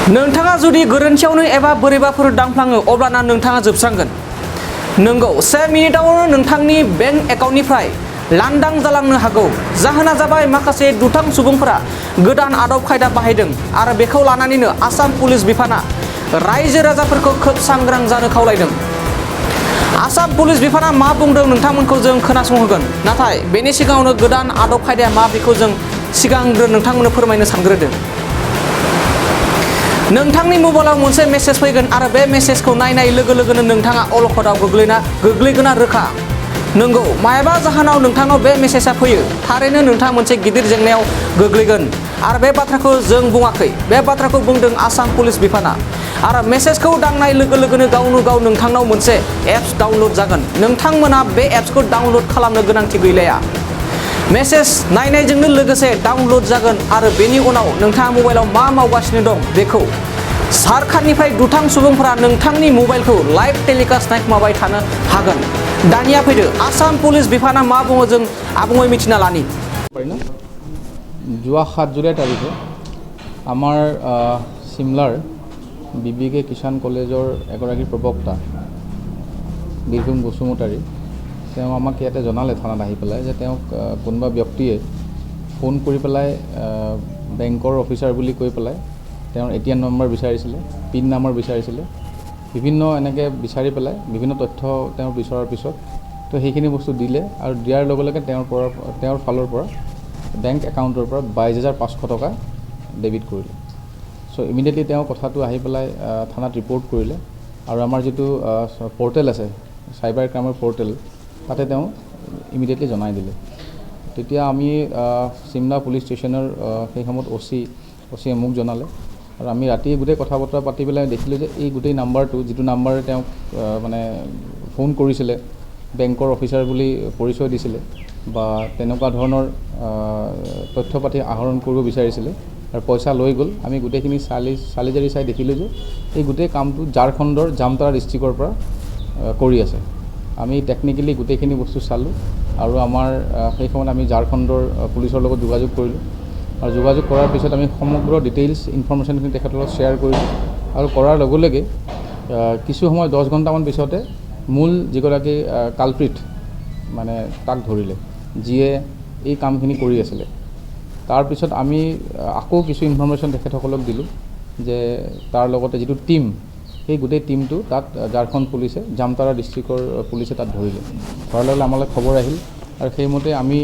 नोंथाङा जुदि गोरोन्थियावनो एबा बोरैबाफोर दांफ्लाङो अब्लाना नोंथाङा जोबस्रांगोन। नंगौ, 1 मिनिटावनो नोंथांनि बेंक एकाउन्टनिफ्राय लांदां जालांनो हागौ। जाहोना जाबाय माखासे दुथां सुबुंफोरा गोदान आदब खायदा बाहायदों आरो बेखौ लानानैनो आसाम पुलिस बिफाना रायजो राजाफोरखौ खोब सांग्रां जानो खावलायदों। आसाम पुलिस बिफाना मा बुंदों नोंथांमोनखौ जों खोनासंहोगोन, नाथाय बेनि सिगाङावनो गोदान आदब खायदाया मा बेखौ जों सिगांग्रो नोंथांमोननो फोरमायनो सानग्रोदों। नोंथांनि मबाइलाव मोनसे मेसेज फैगोन आरो बे मेसेजखौ नायनाय लोगो लोगोनो नोंथाङा अलखदाव गोग्लैगोना रोखा। नंगौ, मायाबा जाहोनाव नोंथांनाव बे मेसेजआ फैयो। थारैनो नोंथाङा मोनसे गिदिर जेंनायाव गोग्लैगोन आरो बे बाथ्राखौ जों बुङाखै, बे बाथ्राखौ बुंदों आसाम पुलिस बिफाना। आरो मेसेजखौ दांनाय लोगो लोगोनो गावनो गाव नोंथांनाव मोनसे एप्स डाउनलड जागोन। नोंथांमोना बे एप्सखौ डाउनलड खालामनो गोनांथि गैलाया। मेसेज नायनायजोंनो लोगोसे डाउनलड जागोन आरो बेनि उनाव नोंथाङा मबाइलाव मा मावगासिनो दं बेखौ झारखन्डनिफ्राय दुथां सुबुंफोरा नोंथांनि मबाइलखौ लाइभ टेलिकास्ट नायखुमाबाय थानो हागोन। दानिया फैदो आसाम पुलिस बिफाना मा बुङो जों आबुङै मिथिना लानि। যোৱা 7 জুলাই তাৰিখে আমাৰ চিমলাৰ BBK কিষাণ কলেজৰ এগৰাকী প্ৰবক্তা বীৰভূম বসুমতাৰী তেওঁ আমাক ইয়াতে জনালে থানাত আহি পেলাই যে তেওঁক কোনোবা ব্যক্তিয়ে ফোন কৰি পেলাই বেংকৰ অফিচাৰ বুলি কৈ পেলাই তেওঁৰ ATM নম্বৰ বিচাৰিছিলে, পিন নম্বৰ বিচাৰিছিলে, বিভিন্ন এনেকৈ বিচাৰি পেলাই বিভিন্ন তথ্য তেওঁ বিচৰাৰ পিছত তো সেইখিনি বস্তু দিলে আৰু দিয়াৰ লগে লগে তেওঁৰ ফালৰ পৰা বেংক একাউণ্টৰ পৰা 22,500 টকা ডেবিট কৰিলে। চ' ইমিডিয়েটলি তেওঁ কথাটো আহি পেলাই থানাত ৰিপৰ্ট কৰিলে আৰু আমাৰ যিটো পৰ্টেল আছে চাইবাৰ ক্ৰাইমৰ পৰ্টেল তাতে তেওঁ ইমিডিয়েটলি জনাই দিলে। তেতিয়া আমি চিমলা পুলিচ ষ্টেচনৰ সেই সময়ত অ'চিয়ে মোক জনালে আৰু আমি ৰাতি গোটেই কথা বতৰা পাতি পেলাই দেখিলোঁ যে এই গোটেই নাম্বাৰটো যিটো নাম্বাৰে তেওঁক মানে ফোন কৰিছিলে, বেংকৰ অফিচাৰ বুলি পৰিচয় দিছিলে বা তেনেকুৱা ধৰণৰ তথ্য পাতি আহৰণ কৰিব বিচাৰিছিলে আৰু পইচা লৈ গ'ল। আমি গোটেইখিনি চালি জাৰি চাই দেখিলোঁ যে এই গোটেই কামটো ঝাৰখণ্ডৰ জামতাৰা ডিষ্ট্ৰিক্টৰ পৰা কৰি আছে। আমি টেকনিকেলি গোটেইখিনি বস্তু চালোঁ আৰু আমাৰ সেই সময়ত আমি ঝাৰখণ্ডৰ পুলিচৰ লগত যোগাযোগ কৰিলোঁ আৰু যোগাযোগ কৰাৰ পিছত আমি সমগ্ৰ ডিটেইলছ ইনফৰমেশ্যনখিনি তেখেতৰ লগত শ্বেয়াৰ কৰিলোঁ আৰু কৰাৰ লগে লগে কিছু সময় 10 ঘণ্টামান পিছতে মূল যিগৰাকী কালপ্ৰিট মানে তাক ধৰিলে, যিয়ে এই কামখিনি কৰি আছিলে। তাৰপিছত আমি আকৌ কিছু ইনফৰমেশ্যন তেখেতসকলক দিলোঁ যে তাৰ লগতে যিটো টীম, সেই গোটেই টীমটো তাত ঝাৰখণ্ড পুলিচে জামতাৰা ডিষ্ট্ৰিক্টৰ পুলিচে তাত ধৰিলে। ধৰাৰ লগে আমালৈ খবৰ আহিল আৰু সেইমতে আমি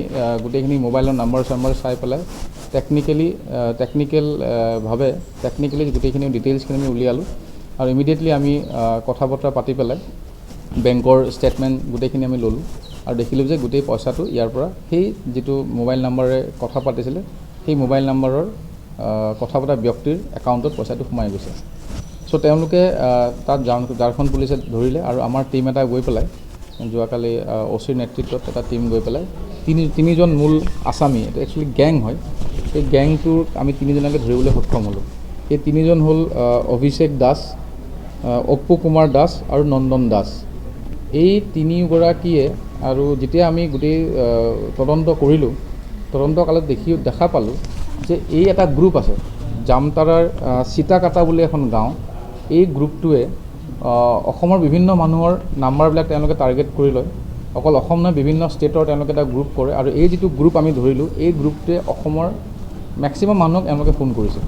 গোটেইখিনি মোবাইলৰ নাম্বাৰ চাই পেলাই টেকনিকেলি গোটেইখিনি ডিটেইলছখিনি আমি উলিয়ালোঁ আৰু ইমিডিয়েটলি আমি কথা বতৰা পাতি পেলাই বেংকৰ ষ্টেটমেণ্ট গোটেইখিনি আমি ল'লোঁ আৰু দেখিলোঁ যে গোটেই পইচাটো ইয়াৰ পৰা সেই যিটো মোবাইল নাম্বাৰে কথা পাতিছিলে সেই মোবাইল নাম্বাৰৰ কথা পতা ব্যক্তিৰ একাউণ্টত পইচাটো সোমাই গৈছে। চ' তেওঁলোকে তাত ঝাৰখণ্ড পুলিচে ধৰিলে আৰু আমাৰ টীম এটা গৈ পেলাই যোৱাকালি অ'চিৰ নেতৃত্বত এটা টীম গৈ পেলাই তিনিজন মূল আছামী, এইটো একচুৱেলি গেং হয়, সেই গেংটোৰ আমি তিনিজনকে ধৰিবলৈ সক্ষম হ'লোঁ। সেই তিনিজন হ'ল অভিষেক দাস, অপ্পু কুমাৰ দাস আৰু নন্দন দাস। এই তিনিগৰাকীয়ে আৰু যেতিয়া আমি গোটেই তদন্ত কৰিলোঁ, তদন্তকালত দেখা পালোঁ যে এই এটা গ্ৰুপ আছে জামতাৰাৰ চিতাকাটা বুলি এখন গাঁও। এই গ্ৰুপটোৱে অসমৰ বিভিন্ন মানুহৰ নাম্বাৰবিলাক তেওঁলোকে টাৰ্গেট কৰি লয়। অকল অসম নহয়, বিভিন্ন ষ্টেটৰ তেওঁলোকে এটা গ্ৰুপ কৰে আৰু এই যিটো গ্ৰুপ আমি ধৰিলোঁ, এই গ্ৰুপটোৱে অসমৰ মেক্সিমাম মানুহক তেওঁলোকে ফোন কৰিছে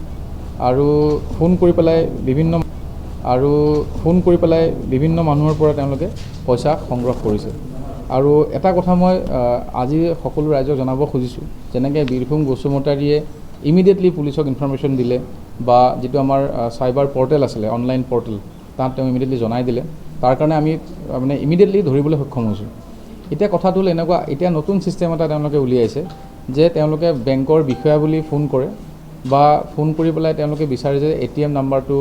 আৰু ফোন কৰি পেলাই বিভিন্ন মানুহৰ পৰা তেওঁলোকে পইচা সংগ্ৰহ কৰিছে। আৰু এটা কথা মই আজি সকলো ৰাইজক জনাব খুজিছোঁ, যেনেকৈ বীৰভূম বসুমতাৰীয়ে ইমিডিয়েটলি পুলিচক ইনফৰমেশ্যন দিলে বা যিটো আমাৰ চাইবাৰ পৰ্টেল আছিলে, অনলাইন পৰ্টেল, তাত তেওঁ ইমিডিয়েটলি জনাই দিলে। তাৰ কাৰণে আমি মানে ইমিডিয়েটলি ধৰিবলৈ সক্ষম হৈছোঁ। এতিয়া কথাটো হ'ল এনেকুৱা, এতিয়া নতুন ছিষ্টেম এটা তেওঁলোকে উলিয়াইছে যে তেওঁলোকে বেংকৰ বিষয়া বুলি ফোন কৰে বা ফোন কৰি পেলাই তেওঁলোকে বিচাৰে যে ATM নাম্বাৰটো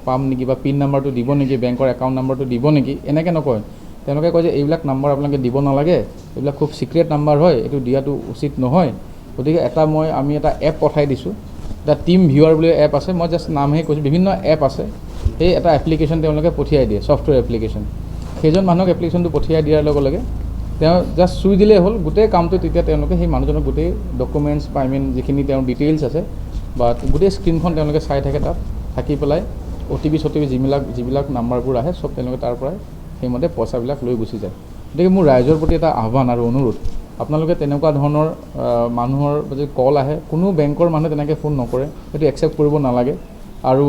পাম নেকি বা পিন নাম্বাৰটো দিব নেকি, বেংকৰ একাউণ্ট নাম্বাৰটো দিব নেকি, এনেকৈ নকয়। তেওঁলোকে কয় যে এইবিলাক নাম্বাৰ আপোনালোকে দিব নালাগে, এইবিলাক খুব ছিক্ৰেট নাম্বাৰ হয়, এইটো দিয়াটো উচিত নহয়। গতিকে আমি এটা এপ পঠাই দিছোঁ, এটা টিম ভিউৱাৰ বুলি এপ আছে, মই জাষ্ট নামহে কৈছোঁ, বিভিন্ন এপ আছে। সেই এটা এপ্লিকেশ্যন তেওঁলোকে পঠিয়াই দিয়ে, ছফ্টৱেৰ এপ্লিকেশ্যন। সেইজন মানুহক এপ্লিকেশ্যনটো পঠিয়াই দিয়াৰ লগে লগে তেওঁ জাষ্ট চুই দিলেই হ'ল গোটেই কামটো। তেতিয়া তেওঁলোকে সেই মানুহজনৰ গোটেই ডকুমেণ্টছ বা যিখিনি তেওঁৰ ডিটেইলছ আছে বা গোটেই স্ক্ৰীণখন তেওঁলোকে চাই থাকে তাত থাকি পেলাই OTP যিবিলাক নাম্বাৰবোৰ আহে চব তেওঁলোকে তাৰ পৰাই সেইমতে পইচাবিলাক লৈ গুচি যায়। গতিকে মোৰ ৰাইজৰ প্ৰতি এটা আহ্বান আৰু অনুৰোধ, আপোনালোকে তেনেকুৱা ধৰণৰ মানুহৰ যদি কল আহে, কোনো বেংকৰ মানুহে তেনেকৈ ফোন নকৰে, সেইটো একচেপ্ট কৰিব নালাগে। আৰু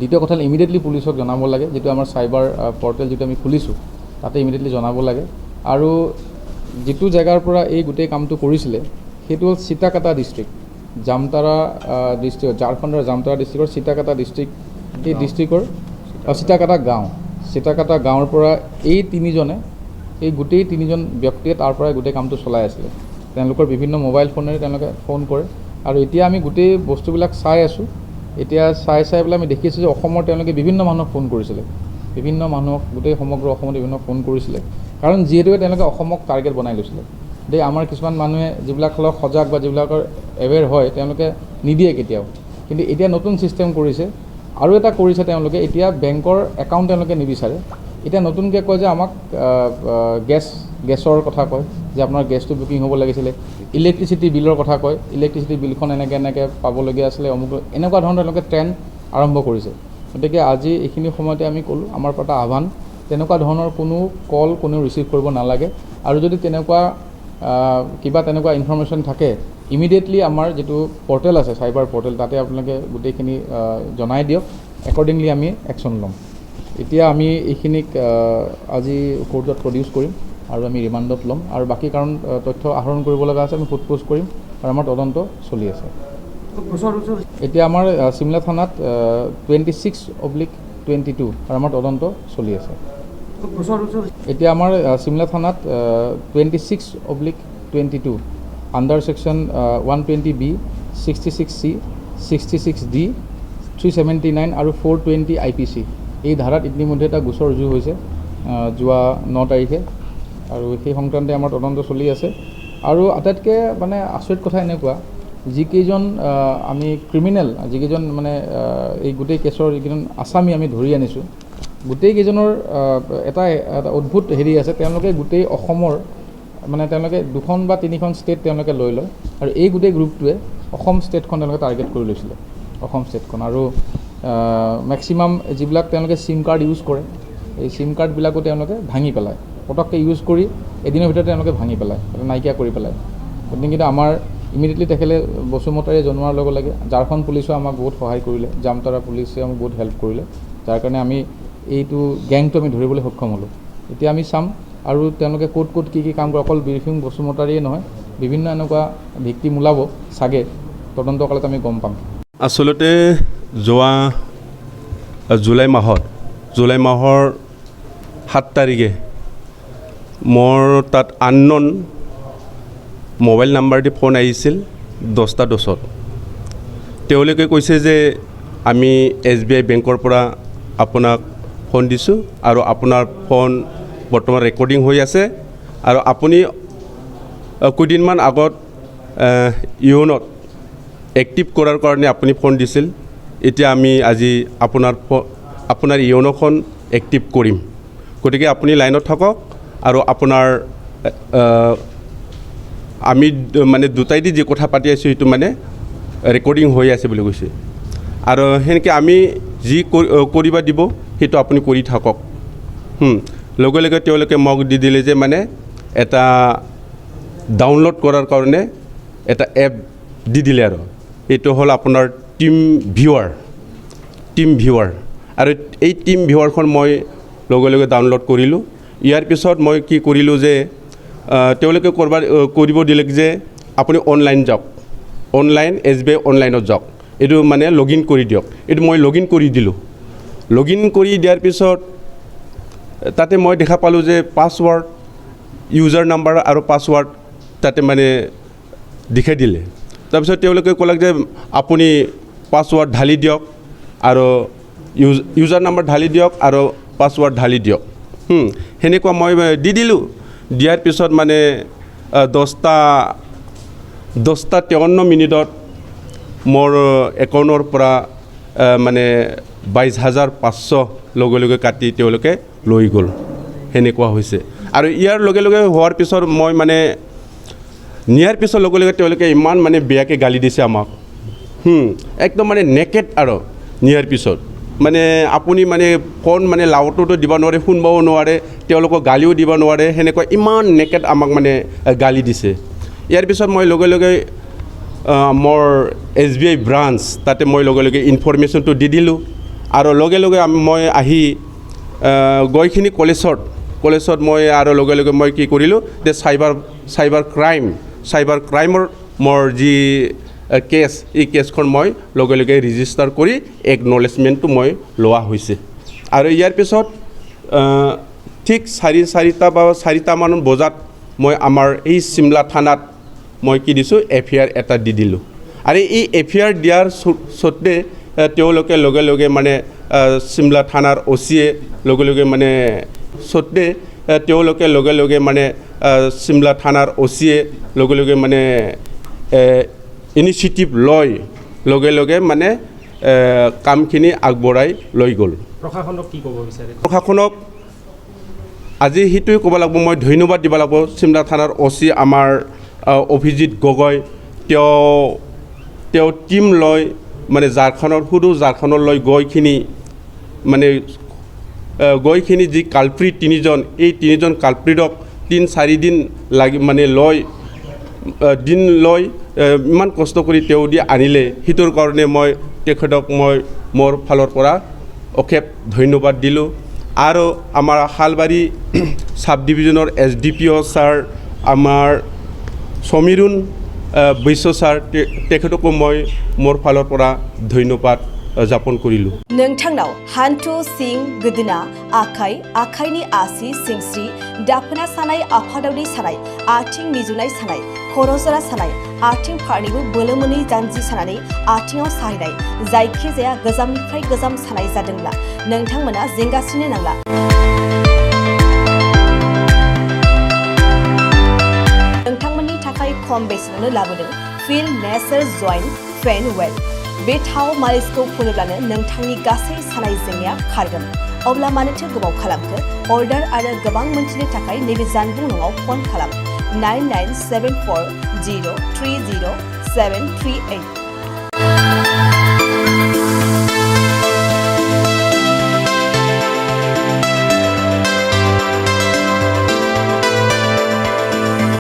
দ্বিতীয় কথা হ'ল ইমিডিয়েটলি পুলিচক জনাব লাগে, যিটো আমাৰ চাইবাৰ পৰ্টেল যিটো আমি খুলিছোঁ তাতে ইমিডিয়েটলি জনাব লাগে। আৰু যিটো জেগাৰ পৰা এই গোটেই কামটো কৰিছিলে সেইটো হ'ল চিতাকাটা ডিষ্ট্ৰিক্ট, জামতাৰা ডিষ্ট্ৰিক্ট, ঝাৰখণ্ডৰ জামতাৰা ডিষ্ট্ৰিক্টৰ চিতাকাটা ডিষ্ট্ৰিক্ট। এই ডিষ্ট্ৰিক্টৰ চিতাকাটা গাঁৱৰ পৰা এই গোটেই তিনিজন ব্যক্তিয়ে তাৰ পৰাই গোটেই কামটো চলাই আছিলে। তেওঁলোকৰ বিভিন্ন মোবাইল ফোনেৰে তেওঁলোকে ফোন কৰে। আৰু এতিয়া আমি গোটেই বস্তুবিলাক চাই আছোঁ। এতিয়া চাই পেলাই আমি দেখিছোঁ যে অসমৰ তেওঁলোকে বিভিন্ন মানুহক ফোন কৰিছিলে, বিভিন্ন মানুহক গোটেই সমগ্ৰ অসমত বিভিন্ন ফোন কৰিছিলে, কাৰণ যিহেতুকে তেওঁলোকে অসমক টাৰ্গেট বনাই লৈছিলে। দেই আমাৰ কিছুমান মানুহে যিবিলাক অলপ সজাগ বা যিবিলাকৰ এৱেৰ হয় তেওঁলোকে নিদিয়ে কেতিয়াও, কিন্তু এতিয়া নতুন ছিষ্টেম কৰিছে। আৰু এটা কৰিছে তেওঁলোকে, এতিয়া বেংকৰ একাউণ্ট তেওঁলোকে নিবিচাৰে। এতিয়া নতুনকৈ কয় যে আমাক গেছৰ কথা কয়, যে আপোনাৰ গেছটো বুকিং হ'ব লাগিছিলে। ইলেক্ট্ৰিচিটি বিলৰ কথা কয়, ইলেক্ট্ৰিচিটি বিলখন এনেকৈ পাবলগীয়া আছিলে, অমুক এনেকুৱা ধৰণৰ তেওঁলোকে ট্ৰেণ্ড আৰম্ভ কৰিছে। গতিকে আজি এইখিনি সময়তে আমি ক'লোঁ, আমাৰ পৰা এটা আহ্বান, তেনেকুৱা ধৰণৰ কোনো কল কোনেও ৰিচিভ কৰিব নালাগে। আৰু যদি তেনেকুৱা তেনেকুৱা ইনফৰমেশ্যন থাকে, ইমিডিয়েটলি আমাৰ যিটো পৰ্টেল আছে চাইবাৰ পৰ্টেল, তাতে আপোনালোকে গোটেইখিনি জনাই দিয়ক, একৰ্ডিংলি আমি একশ্যন ল'ম। এতিয়া আমি এইখিনিক আজি কোৰ্টত প্ৰডিউচ কৰিম আৰু আমি ৰিমাণ্ডত ল'ম। আৰু বাকী কাৰণ তথ্য আহৰণ কৰিব লগা আছে আমি সোধপোছ কৰিম, আৰু আমাৰ তদন্ত চলি আছে। এতিয়া আমাৰ চিমলা থানাত 26/22 আৰু আমাৰ তদন্ত চলি আছে। এতিয়া আমাৰ চিমলা থানাত 26/22 under section 120B, 66C, 66D, 379 আৰু 420 IPC এই ধাৰাত ইতিমধ্যে এটা গোচৰ ৰুজু হৈছে যোৱা 9 তাৰিখে, আৰু সেই সংক্ৰান্তে আমাৰ তদন্ত চলি আছে। আৰু আটাইতকৈ আচৰিত কথা এনেকুৱা, যিকেইজন আমি ক্ৰিমিনেল, যিকেইজন এই গোটেই কেছৰ যিকেইজন আসামী আমি ধৰি আনিছোঁ, গোটেইকেইজনৰ এটা অদ্ভুত হেৰি আছে, তেওঁলোকে গোটেই অসমৰ তেওঁলোকে 2খন বা 3খন ষ্টেট তেওঁলোকে লৈ লয়, আৰু এই গোটেই গ্ৰুপটোৱে অসম ষ্টেটখন তেওঁলোকে টাৰ্গেট কৰি লৈছিলে, অসম ষ্টেটখন। আৰু মেক্সিমাম যিবিলাক তেওঁলোকে চিম কাৰ্ড ইউজ কৰে, এই চিম কাৰ্ডবিলাকো তেওঁলোকে ভাঙি পেলায়, পটককৈ ইউজ কৰি এদিনৰ ভিতৰতে তেওঁলোকে ভাঙি পেলায়, নাইকিয়া কৰি পেলায়। গতিকে কিন্তু আমাৰ ইমিডিয়েটলি তেখেতে বসুমতাৰীয়ে জনোৱাৰ লগে লগে ঝাৰখণ্ড পুলিচেও আমাক বহুত সহায় কৰিলে, জামতাৰা পুলিচে আমাক বহুত হেল্প কৰিলে, যাৰ কাৰণে আমি এইটো গেংটো আমি ধৰিবলৈ সক্ষম হ'লোঁ। এতিয়া আমি চাম আৰু তেওঁলোকে ক'ত কি কাম কৰে, অকল বীৰসিং বসুমতাৰীয়ে নহয়, বিভিন্ন এনেকুৱা ভিক্টিম ওলাব চাগে, তদন্তকালত আমি গম পাম। আচলতে যোৱা জুলাই মাহৰ 7 তাৰিখে মোৰ তাত আননন মোবাইল নাম্বাৰ দি ফোন আহিছিল 10টা 10ত। তেওঁলোকে কৈছে যে আমি SBI বেংকৰ পৰা আপোনাক ফোন দিছোঁ আৰু আপোনাৰ ফোন বৰ্তমান ৰেকৰ্ডিং হৈ আছে, আৰু আপুনি কেইদিনমান আগত ইউনত এক্টিভ কৰাৰ কাৰণে আপুনি ফোন দিছিল। এতিয়া আমি আজি আপোনাৰ ইউনোখন এক্টিভ কৰিম, গতিকে আপুনি লাইনত থাকক, আৰু আপোনাৰ আমি দুটাই দি যি কথা পাতি আছোঁ সেইটো ৰেকৰ্ডিং হৈ আছে বুলি কৈছে। আৰু সেনেকৈ আমি যি কৰিব দিব সেইটো আপুনি কৰি থাকক। লগে লগে তেওঁলোকে মোক দি দিলে যে এটা ডাউনলোড কৰাৰ কাৰণে এটা এপ দি দিলে, আৰু এইটো হ'ল আপোনাৰ টিম ভিউৱাৰ। আৰু এই টিম ভিউৱাৰখন মই লগে লগে ডাউনলোড কৰিলোঁ। ইয়াৰ পিছত মই কি কৰিলোঁ যে তেওঁলোকে কৰিব দিলে যে আপুনি অনলাইন যাওক, SBI অনলাইনত যাওক, এইটো লগ ইন কৰি দিয়ক। এইটো মই লগ ইন কৰি দিলোঁ। লগ ইন কৰি দিয়াৰ পিছত তাতে মই দেখা পালোঁ যে পাছৱৰ্ড, ইউজাৰ নাম্বাৰ আৰু পাছৱৰ্ড তাতে দেখাই দিলে। তাৰপিছত তেওঁলোকে ক'লে যে আপুনি পাছৱৰ্ড ঢালি দিয়ক আৰু ইউজাৰ নাম্বাৰ ঢালি দিয়ক আৰু পাছৱৰ্ড ঢালি দিয়ক। সেনেকুৱা মই দি দিলোঁ। দিয়াৰ পিছত 10:53 মোৰ একাউণ্টৰ পৰা 22,500 লগে লগে কাটি তেওঁলোকে লৈ গ'ল। সেনেকুৱা হৈছে। আৰু ইয়াৰ লগে লগে হোৱাৰ পিছত মই নিয়াৰ পিছত লগে লগে তেওঁলোকে ইমান বেয়াকৈ গালি দিছে আমাক। একদম নেকেড, আৰু নিয়াৰ পিছত মানে আপুনি মানে ফোন মানে লাউডতো দিব নোৱাৰে শুনবও নোৱাৰে তেওঁলোকক গালিও দিব নোৱাৰে সেনেকুৱা ইমান নেকেট আমাক মানে গালি দিছে ইয়াৰ পিছত মই লগে লগে মোৰ SBI ব্ৰাঞ্চ তাতে মই লগে লগে ইনফৰমেশ্যনটো দি দিলোঁ আৰু লগে লগে মই আহি গৈখিনি কলেজত মই আৰু লগে লগে মই কি কৰিলোঁ যে চাইবাৰ ক্ৰাইমৰ মোৰ যি কেছ এই কেছখন মই লগে লগে ৰেজিষ্টাৰ কৰি একনলেজমেণ্টটো মই লোৱা হৈছে আৰু ইয়াৰ পিছত ঠিক চাৰিটামান বজাত মই আমাৰ এই চিমলা থানাত মই কি দিছোঁ FIR এটা দি দিলোঁ আৰু এই FIR দিয়াৰ স্বত্তে তেওঁলোকে লগে লগে মানে চিমলা থানাৰ OCয়ে লগে লগে মানে স্বত্তে তেওঁলোকে লগে লগে মানে চিমলা থানাৰ OCয়ে লগে লগে মানে ইনিচিয়েটিভ লয় লগে লগে মানে কামখিনি আগবঢ়াই লৈ গ'ল প্ৰশাসনক কি ক'ব বিচাৰে প্ৰশাসনক আজি সেইটোৱে ক'ব লাগিব মই ধন্যবাদ দিব লাগিব চিমলা থানাৰ OC আমাৰ অভিজিত গগৈ তেওঁ টিম লৈ মানে ঝাৰখণ্ডলৈ গৈখিনি যি কালপ্ৰিট তিনিজন এই তিনিজন কালপ্ৰিটক 3-4 দিন লাগি মানে দিন লৈ ইমান কষ্ট কৰি তেওঁ দি আনিলে সেইটোৰ কাৰণে মই তেখেতক মই মোৰ ফালৰ পৰা অশেষ ধন্যবাদ দিলোঁ আৰু আমাৰ শালবাৰী সাব ডিভিজনৰ SDPO ছাৰ আমাৰ সমীৰুণ বৈশ্য ছাৰ তেখেতকো মই মোৰ ফালৰ পৰা ধন্যবাদ যাপন কৰিলোঁ नोंथांनाव हान्थु सिं गोदोना आखाइनि आसि सिंस्रि दाफोना सानाय आफादावनि सानाय आथिं मिजुनाय सानाय खर' जरा सानाय आथिं फारनैबो बोलो मोनै जानजि सानानै आथिङाव साहैनाय जायखिजाया गोजामनिफ्राय गोजाम सानाय जादोंब्ला नोंथांमोना जिंगासिनो नांला नोंथांमोननि थाखाय खम बेसेनावनो लाबोदों फिल नेचार जइन्ट फेन वेल बे थाव मालिसखौ फुनोब्लानो नोंथांनि गासै सानाय जेंनाया खारगोन अब्ला मानोथो गोबाव खालामखो अर्डार आरो गोबां मोनथिनो थाखाय नैबे जानबुं नङाव फन खालाम 9974030738